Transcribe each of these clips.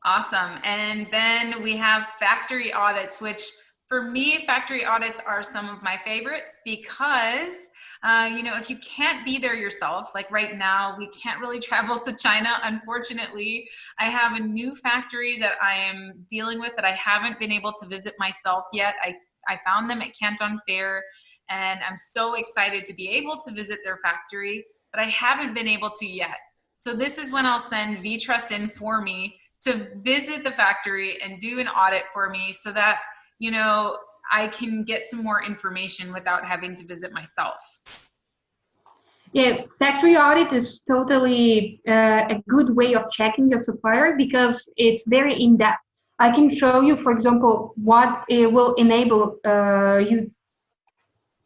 Awesome. And then we have factory audits, which for me, factory audits are some of my favorites because, if you can't be there yourself, like right now, we can't really travel to China. Unfortunately, I have a new factory that I am dealing with that I haven't been able to visit myself yet. I found them at Canton Fair, and I'm so excited to be able to visit their factory, but I haven't been able to yet. So this is when I'll send VTrust in for me to visit the factory and do an audit for me so that, I can get some more information without having to visit myself. Yeah, factory audit is totally a good way of checking your supplier because it's very in-depth. I can show you, for example, what it will enable you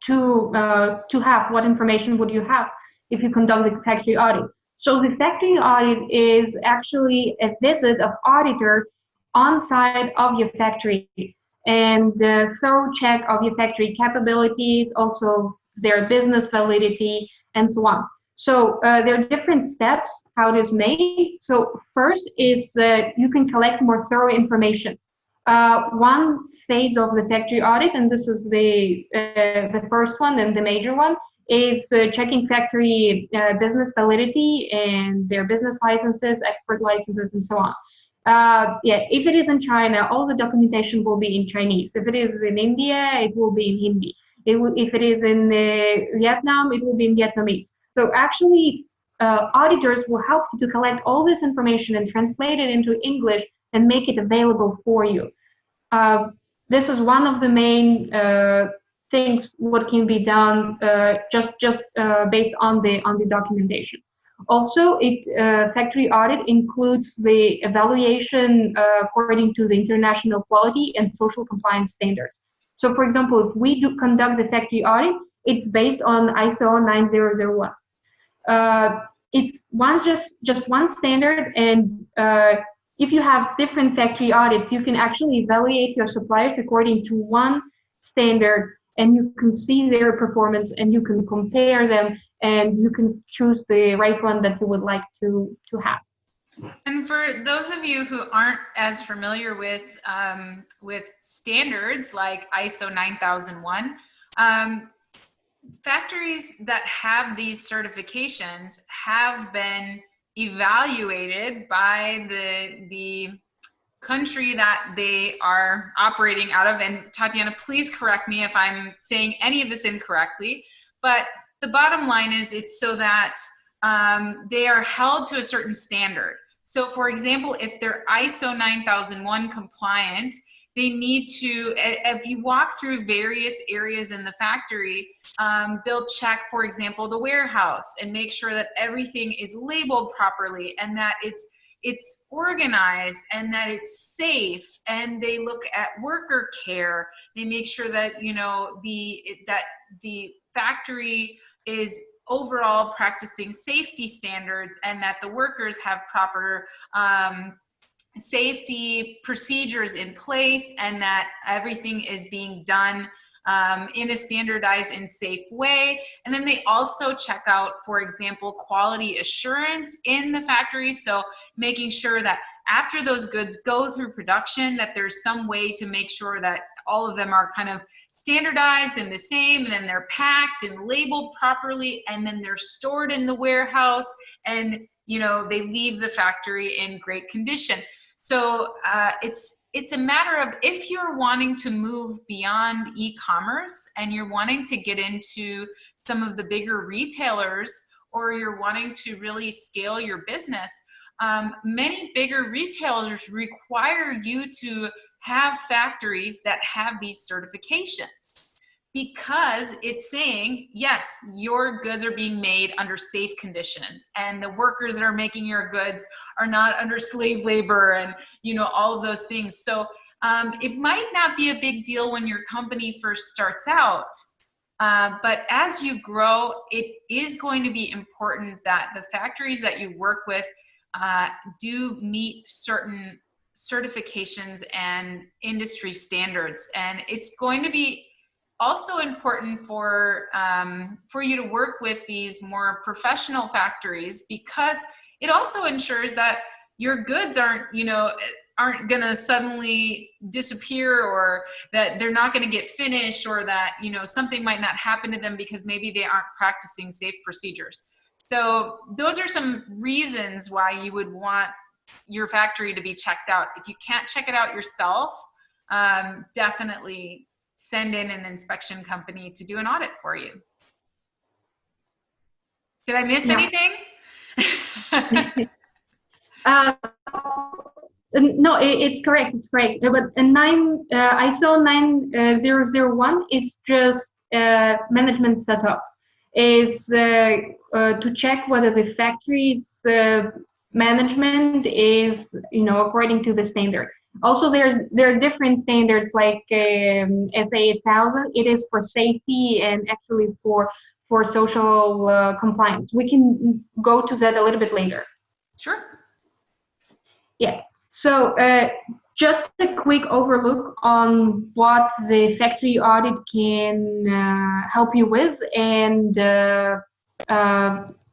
to have, what information would you have if you conduct the factory audit. So the factory audit is actually a visit of auditor on site of your factory and a thorough check of your factory capabilities, also their business validity, and so on. So there are different steps how it is made. So first is that you can collect more thorough information. One phase of the factory audit, and this is the first one and the major one, is checking factory business validity and their business licenses, export licenses, and so on. Yeah, if it is in China, all the documentation will be in Chinese. If it is in India, it will be in Hindi. If it is in Vietnam, it will be in Vietnamese. So actually, auditors will help you to collect all this information and translate it into English and make it available for you. This is one of the main things what can be done just based on the documentation. Also, factory audit includes the evaluation according to the international quality and social compliance standards. So, for example, if we do conduct the factory audit, it's based on ISO 9001. It's just one standard, and if you have different factory audits, you can actually evaluate your suppliers according to one standard, and you can see their performance, and you can compare them, and you can choose the right one that you would like to have. And for those of you who aren't as familiar with standards like ISO 9001, factories that have these certifications have been evaluated by the country that they are operating out of. And Tatiana, please correct me if I'm saying any of this incorrectly, but the bottom line is it's so that they are held to a certain standard. So for example, if they're ISO 9001 compliant, they need to, if you walk through various areas in the factory, they'll check, for example, the warehouse and make sure that everything is labeled properly and that it's organized and that it's safe, and they look at worker care. They make sure that that the factory is overall practicing safety standards and that the workers have proper safety procedures in place and that everything is being done in a standardized and safe way. And then they also check out, for example, quality assurance in the factory. So making sure that after those goods go through production, that there's some way to make sure that all of them are kind of standardized and the same, and then they're packed and labeled properly, and then they're stored in the warehouse, and they leave the factory in great condition. So it's a matter of, if you're wanting to move beyond e-commerce and you're wanting to get into some of the bigger retailers, or you're wanting to really scale your business, many bigger retailers require you to have factories that have these certifications, because it's saying, yes, your goods are being made under safe conditions, and the workers that are making your goods are not under slave labor, and all of those things. So it might not be a big deal when your company first starts out, but as you grow, it is going to be important that the factories that you work with do meet certain certifications and industry standards. And it's going to be also important for you to work with these more professional factories, because it also ensures that your goods aren't, aren't going to suddenly disappear, or that they're not going to get finished, or that, you know, something might not happen to them because maybe they aren't practicing safe procedures. So those are some reasons why you would want your factory to be checked out. If you can't check it out yourself, definitely send in an inspection company to do an audit for you. Did I miss anything? No, it's correct. It's correct. But ISO 9001 is just management setup. Is to check whether the factory's management is, you know, according to the standard. Also, there are different standards like SA 1000. It is for safety and actually for social compliance. We can go to that a little bit later. Sure. Yeah. So just a quick overlook on what the factory audit can help you with, and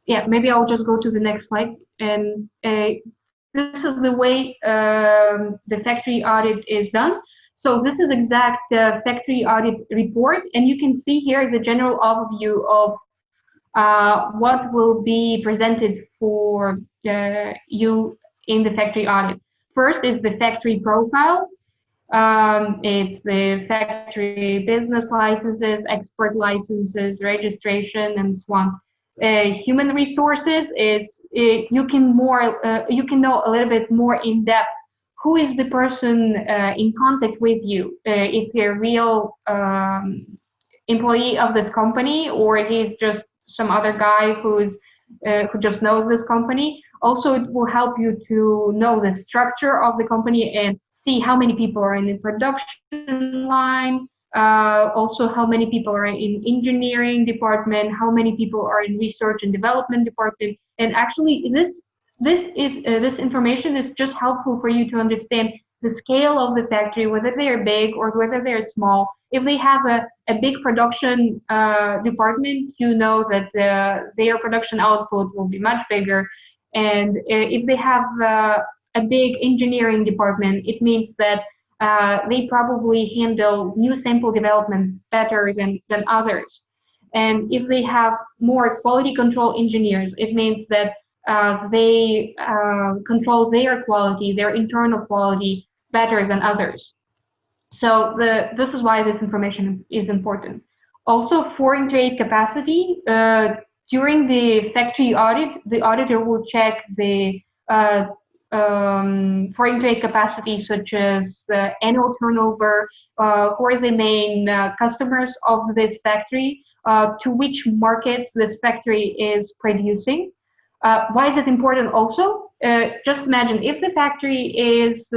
yeah, maybe I'll just go to the next slide. And this is the way the factory audit is done. So this is exact factory audit report, and you can see here the general overview of what will be presented for you in the factory audit. First is the factory profile. It's the factory business licenses, export licenses, registration, and so on. Human resources is you can know a little bit more in depth. Who is the person in contact with you? Is he a real employee of this company, or he's just some other guy who just knows this company? Also, it will help you to know the structure of the company and see how many people are in the production line. Also, how many people are in engineering department, how many people are in research and development department. And actually, this information is just helpful for you to understand the scale of the factory, whether they're big or whether they're small. If they have a big production department, you know that their production output will be much bigger. And if they have a big engineering department, it means that they probably handle new sample development better than others. And if they have more quality control engineers, it means that they control their quality, their internal quality, better than others. So this is why this information is important. Also, foreign trade capacity. During the factory audit, the auditor will check the foreign trade capacity, such as the annual turnover, who are the main customers of this factory, to which markets this factory is producing. Why is it important also? Just imagine if the factory is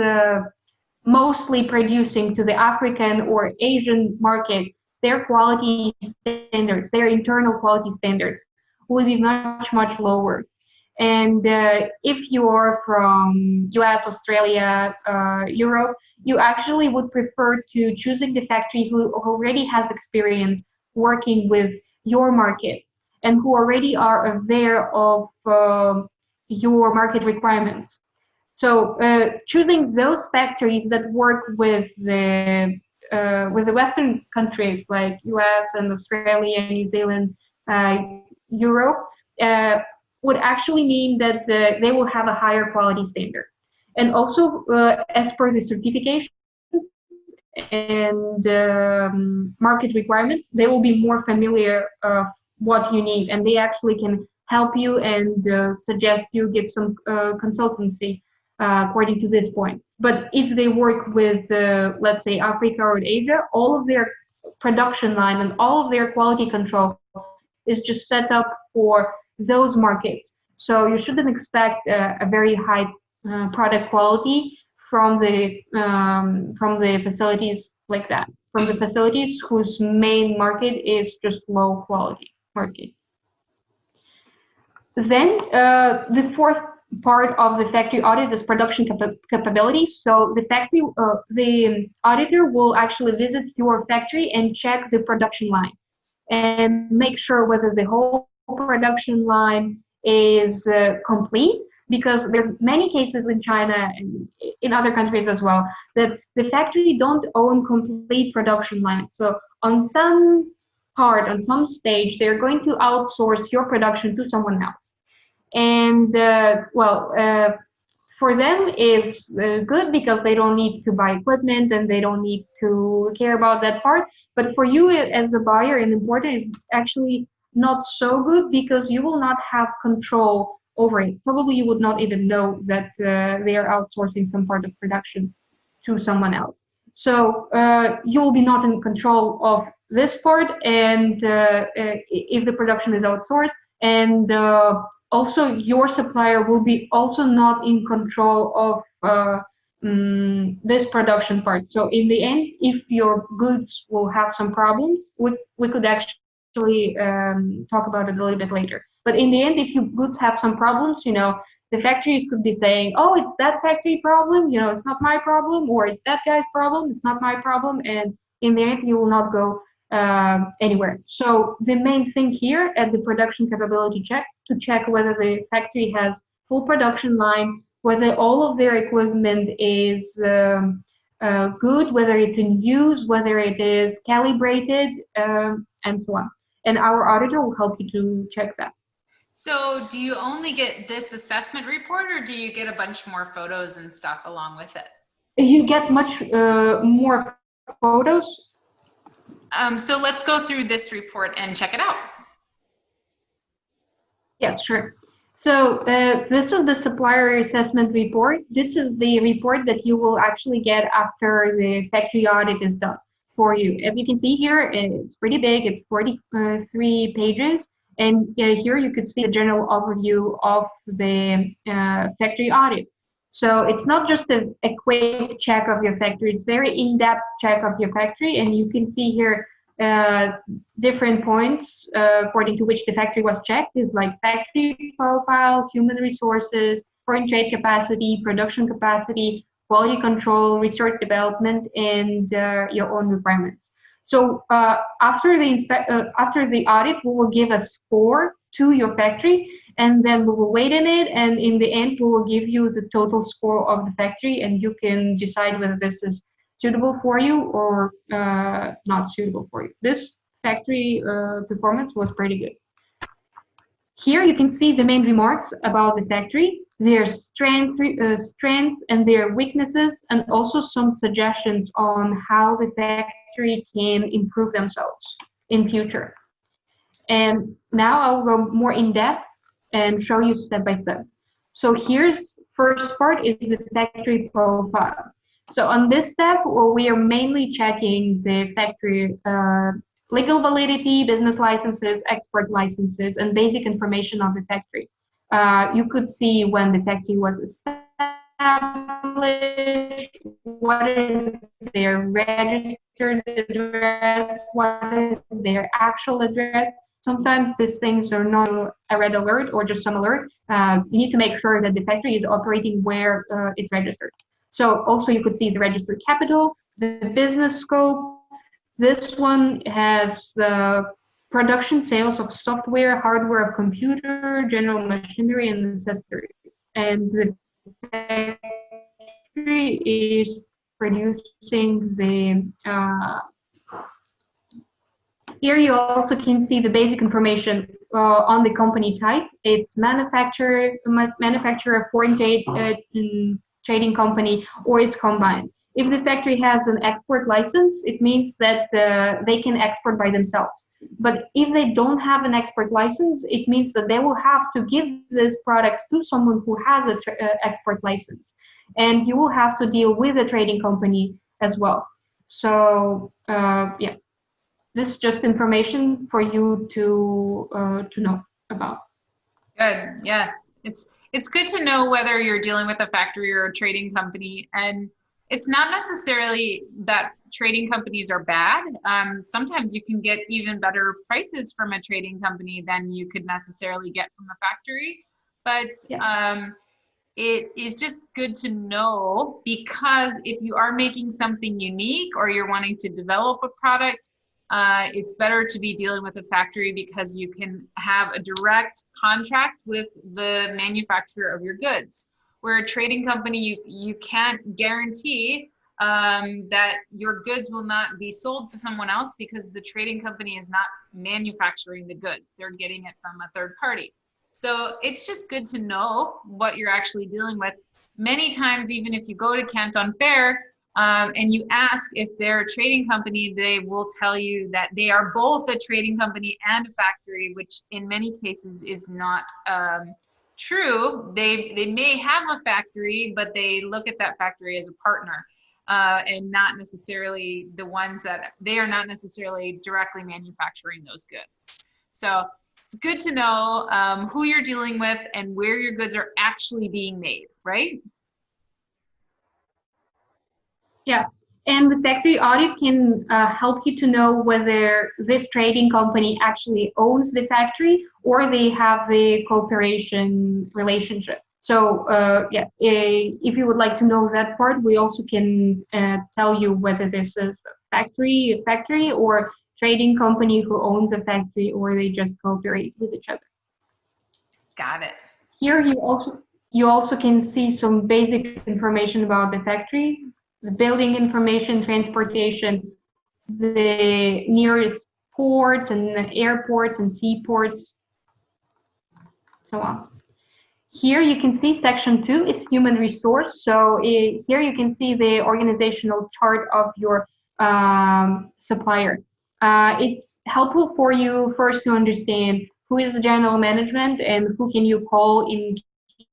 mostly producing to the African or Asian market, their quality standards, their internal quality standards will be much, much lower. And if you're from US, Australia, Europe, you actually would prefer to choosing the factory who already has experience working with your market and who already are aware of your market requirements. So choosing those factories that work with the Western countries like US and Australia, New Zealand, Europe, would actually mean that they will have a higher quality standard. And also, as per the certifications and market requirements, they will be more familiar of what you need, and they actually can help you and suggest you get some consultancy according to this point. But if they work with, let's say, Africa or Asia, all of their production line and all of their quality control is just set up for those markets. So you shouldn't expect a very high product quality from the facilities like that, from the facilities whose main market is just low quality market. Then the fourth part of the factory audit is production capability. So the factory, the auditor will actually visit your factory and check the production line and make sure whether the whole production line is complete, because there's many cases in China and in other countries as well that the factory don't own complete production lines. So on some part, on some stage, they're going to outsource your production to someone else. And for them is good because they don't need to buy equipment and they don't need to care about that part. But for you as a buyer and importer is actually not so good because you will not have control over it. Probably you would not even know that they are outsourcing some part of production to someone else. So you will be not in control of this part, and if the production is outsourced, and also your supplier will be also not in control of this production part. So in the end, if your goods will have some problems, we could actually talk about it a little bit later. But in the end, if your goods have some problems, the factories could be saying, oh, it's that factory problem, it's not my problem, or it's that guy's problem, it's not my problem, and in the end, you will not go anywhere. So the main thing here at the production capability check, to check whether the factory has full production line, whether all of their equipment is good, whether it's in use, whether it is calibrated, and so on. And our auditor will help you to check that. So do you only get this assessment report, or do you get a bunch more photos and stuff along with it? You get much more photos. So let's go through this report and check it out. Yes, sure. So this is the supplier assessment report. This is the report that you will actually get after the factory audit is done for you. As you can see here, it's pretty big. It's 43 pages. And here you could see the general overview of the factory audit. So it's not just a quick check of your factory, it's very in-depth check of your factory. And you can see here different points according to which the factory was checked is like factory profile, human resources, foreign trade capacity, production capacity, quality control, research development, and your own requirements. So after the audit, we will give a score to your factory, and then we will weight in it, and in the end, we will give you the total score of the factory, and you can decide whether this is suitable for you or not suitable for you. This factory performance was pretty good. Here you can see the main remarks about the factory, their strengths and their weaknesses, and also some suggestions on how the factory can improve themselves in future. And now I'll go more in depth and show you step by step. So here's first part is the factory profile. So on this step, we are mainly checking the factory legal validity, business licenses, export licenses, and basic information of the factory. You could see when the factory was established, what is their registered address, what is their actual address. Sometimes these things are not a red alert or just some alert. You need to make sure that the factory is operating where it's registered. So also you could see the registered capital, the business scope. This one has the production sales of software, hardware of computer, general machinery, and accessories. And the factory is producing the here you also can see the basic information on the company type. It's manufacturer, foreign trade, trading company, or it's combined. If the factory has an export license, it means that they can export by themselves. But if they don't have an export license, it means that they will have to give these products to someone who has an export license. And you will have to deal with a trading company as well. So yeah, this is just information for you to know about. Good. Yes, it's good to know whether you're dealing with a factory or a trading company, and it's not necessarily that trading companies are bad. Sometimes you can get even better prices from a trading company than you could necessarily get from a factory. But yeah. It is just good to know, because if you are making something unique or you're wanting to develop a product, It's better to be dealing with a factory because you can have a direct contract with the manufacturer of your goods. Where a trading company, you can't guarantee that your goods will not be sold to someone else because the trading company is not manufacturing the goods. They're getting it from a third party. So it's just good to know what you're actually dealing with. Many times, even if you go to Canton Fair and you ask if they're a trading company, they will tell you that they are both a trading company and a factory, which in many cases is not true. They may have a factory, but they look at that factory as a partner. And not necessarily the ones that they are not necessarily directly manufacturing those goods. So it's good to know who you're dealing with and where your goods are actually being made, right? Yeah, and the factory audit can help you to know whether this trading company actually owns the factory or they have the cooperation relationship. So yeah, if you would like to know that part, we also can tell you whether this is a factory or trading company who owns a factory or they just cooperate with each other. Got it. Here you also can see some basic information about the factory, the building information, transportation, the nearest ports and airports and seaports, so on. Here you can see section 2 is human resource. So here you can see the organizational chart of your supplier. It's helpful for you first to understand who is the general management and who can you call in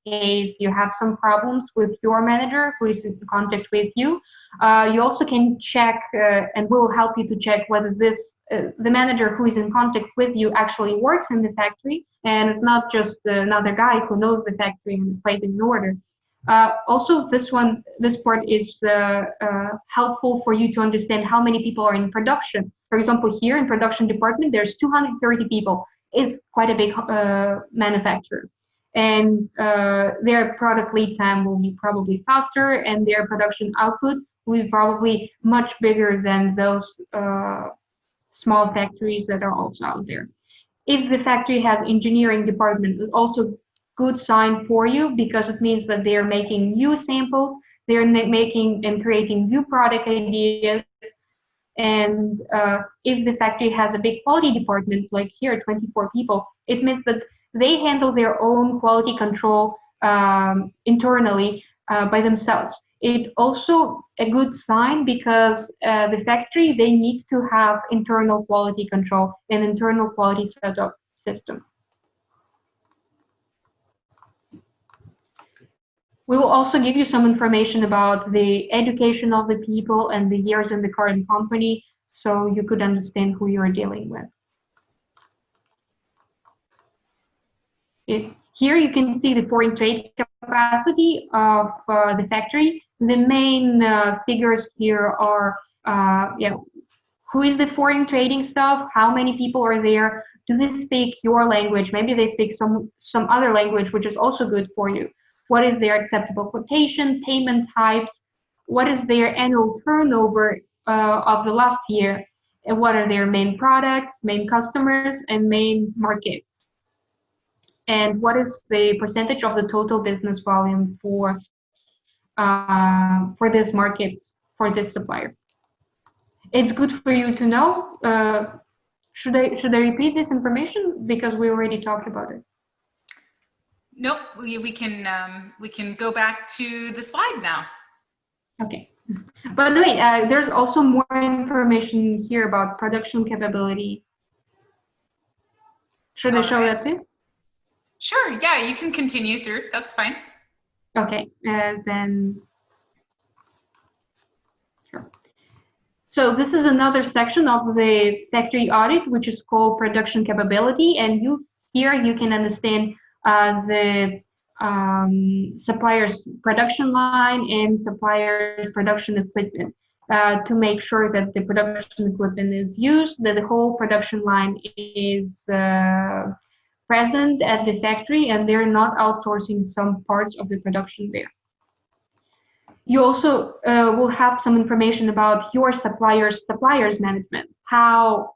case you have some problems with your manager who is in contact with you. You also can check, and we will help you to check whether the manager who is in contact with you actually works in the factory, and it's not just another guy who knows the factory and is placing the order. Also, this part is helpful for you to understand how many people are in production. For example, here in production department, there's 230 people. It's quite a big manufacturer. And their product lead time will be probably faster, and their production output will be probably much bigger than those small factories that are also out there. If the factory has engineering department, it's also good sign for you because it means that they're making new samples, they're making and creating new product ideas. And if the factory has a big quality department, like here, 24 people, it means that they handle their own quality control internally by themselves. It's also a good sign because the factory, they need to have internal quality control and internal quality setup system. We will also give you some information about the education of the people and the years in the current company so you could understand who you're dealing with. Here you can see the foreign trade capacity of the factory. The main figures here are who is the foreign trading staff, how many people are there, do they speak your language, maybe they speak some other language, which is also good for you. What is their acceptable quotation, payment types, what is their annual turnover of the last year, and what are their main products, main customers, and main markets. And what is the percentage of the total business volume for this market, for this supplier. It's good for you to know. Should I repeat this information because we already talked about it? Nope. We can go back to the slide now. Okay. By the way, there's also more information here about production capability. Should I show that too? Sure, yeah, you can continue through, that's fine. Okay, then, sure. So this is another section of the factory audit, which is called production capability, and here you can understand the supplier's production line and supplier's production equipment to make sure that the production equipment is used, that the whole production line is present at the factory and they're not outsourcing some parts of the production there. You also will have some information about your supplier's management. how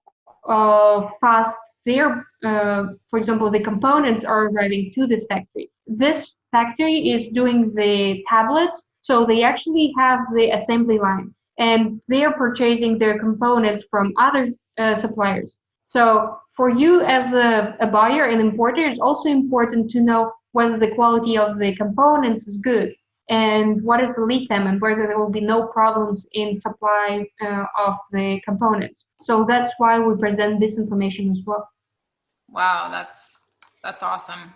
fast their, for example, the components are arriving to this factory. This factory is doing the tablets, so they actually have the assembly line, and they are purchasing their components from other suppliers. So for you as a buyer and importer, it's also important to know whether the quality of the components is good and what is the lead time and whether there will be no problems in supply of the components. So that's why we present this information as well. Wow, that's awesome.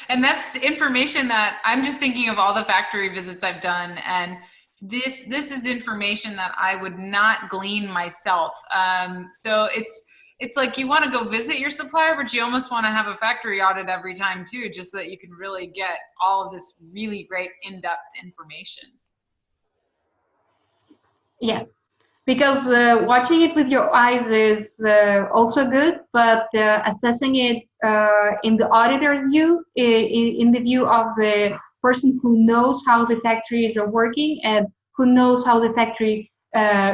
And that's information that I'm just thinking of all the factory visits I've done, and this is information that I would not glean myself. So it's like you want to go visit your supplier, but you almost want to have a factory audit every time too, just so that you can really get all of this really great in-depth information. Yes, because watching it with your eyes is also good, but assessing it in the auditor's view, in the view of the person who knows how the factories are working and who knows how the factory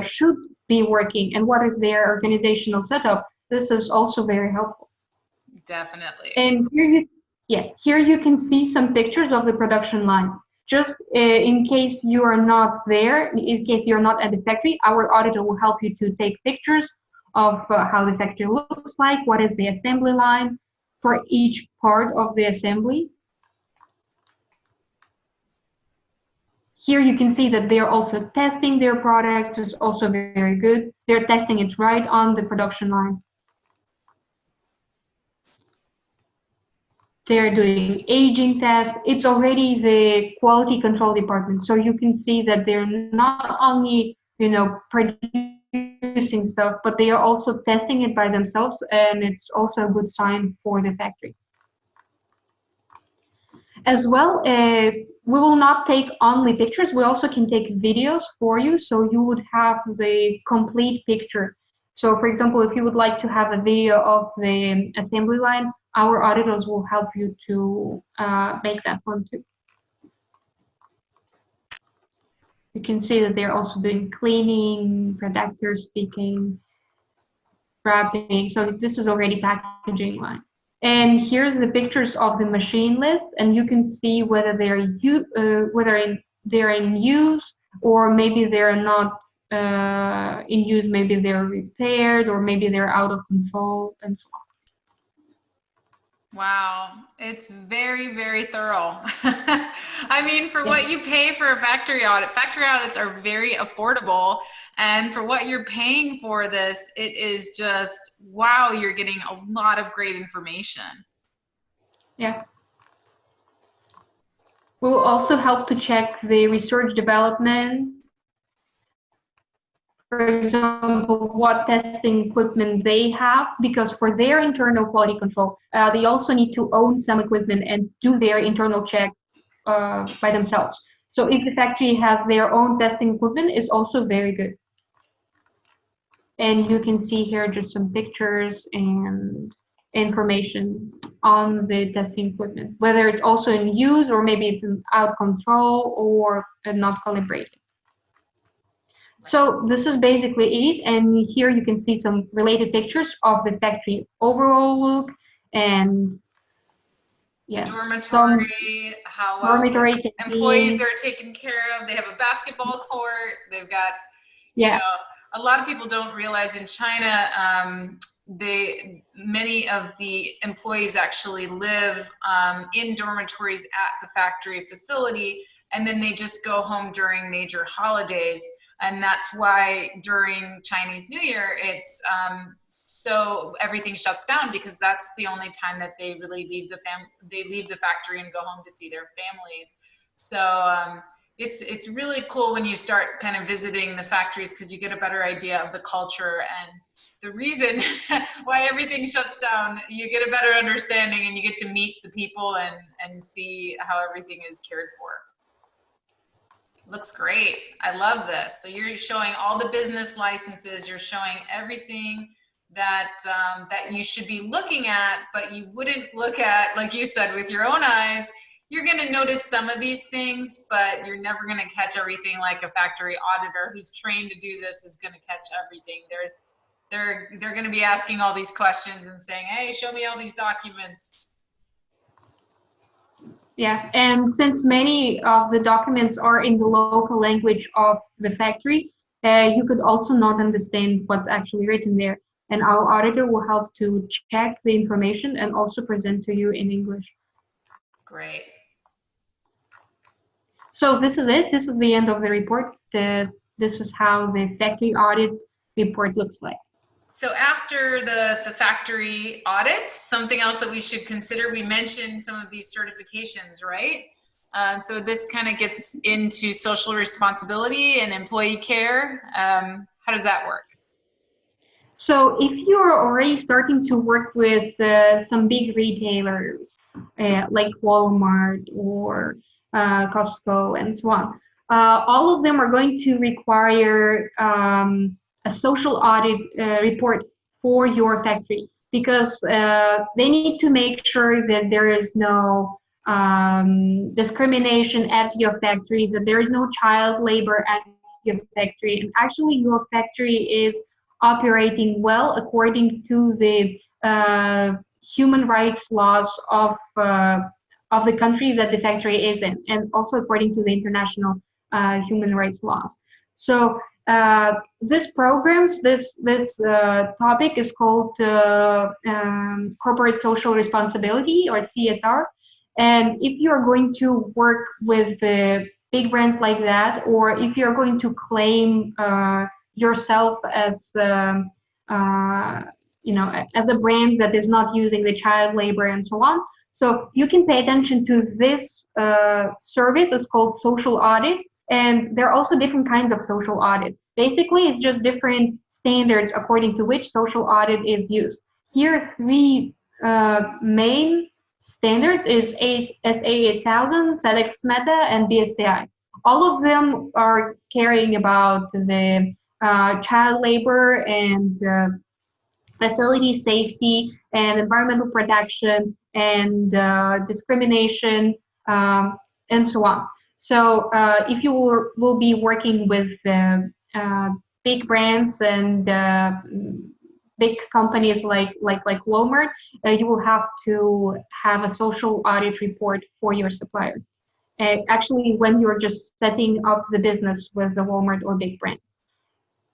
should be working and what is their organizational setup, this is also very helpful. Definitely. And here you can see some pictures of the production line. Just in case you are not there, in case you're not at the factory, our auditor will help you to take pictures of how the factory looks like, what is the assembly line for each part of the assembly. Here you can see that they're also testing their products, is also very good. They're testing it right on the production line. They're doing aging tests. It's already the quality control department. So you can see that they're not only, producing stuff, but they are also testing it by themselves. And it's also a good sign for the factory. As well, we will not take only pictures. We also can take videos for you. So you would have the complete picture. So for example, if you would like to have a video of the assembly line, our auditors will help you to make that one too. You can see that they're also doing cleaning, protector sticking, wrapping. So this is already packaging line. And here's the pictures of the machine list, and you can see whether they're in use, or maybe they're not in use. Maybe they're repaired, or maybe they're out of control, and so on. Wow, it's very, very thorough. I mean, for what you pay for a factory audits are very affordable. And for what you're paying for this, it is just, wow, you're getting a lot of great information. Yeah. We will also help to check the research development. For example, what testing equipment they have, because for their internal quality control, they also need to own some equipment and do their internal check by themselves. So if the factory has their own testing equipment, it's also very good. And you can see here just some pictures and information on the testing equipment, whether it's also in use or maybe it's out of control or not calibrated. So this is basically it, and here you can see some related pictures of the factory overall look and the dormitory, how dormitory employees are taken care of. They have a basketball court. They've got, a lot of people don't realize in China, many of the employees actually live in dormitories at the factory facility, and then they just go home during major holidays. And that's why during Chinese New Year, it's so everything shuts down, because that's the only time that they really leave the factory and go home to see their families. So it's really cool when you start kind of visiting the factories, because you get a better idea of the culture and the reason why everything shuts down. You get a better understanding, and you get to meet the people and see how everything is cared for. Looks great. I love this. So you're showing all the business licenses. You're showing everything that that you should be looking at, but you wouldn't look at, like you said, with your own eyes. You're going to notice some of these things, but you're never going to catch everything like a factory auditor who's trained to do this is going to catch everything. they're going to be asking all these questions and saying, hey, show me all these documents. Yeah, and since many of the documents are in the local language of the factory, you could also not understand what's actually written there. And our auditor will help to check the information and also present to you in English. Great. So this is it. This is the end of the report. This is how the factory audit report looks like. So after the factory audits, something else that we should consider, we mentioned some of these certifications, right? So this kind of gets into social responsibility and employee care. How does that work? So if you're already starting to work with some big retailers like Walmart or Costco and so on, all of them are going to require a social audit report for your factory because they need to make sure that there is no discrimination at your factory, that there is no child labor at your factory, and actually your factory is operating well according to the human rights laws of the country that the factory is in, and also according to the international human rights laws. So this topic is called corporate social responsibility, or CSR. And if you're going to work with big brands like that, or if you're going to claim yourself as as a brand that is not using the child labor and so on, so you can pay attention to this service. It's called social audit, and there are also different kinds of social audit. Basically, it's just different standards according to which social audit is used. Here are three main standards: is SA8000, SEDEX Meta, and BSCI. All of them are caring about the child labor and facility safety and environmental protection and discrimination and so on. So if you will be working with big brands and big companies like Walmart, you will have to have a social audit report for your supplier. Actually, when you're just setting up the business with the Walmart or big brands.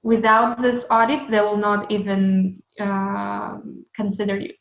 Without this audit, they will not even consider you.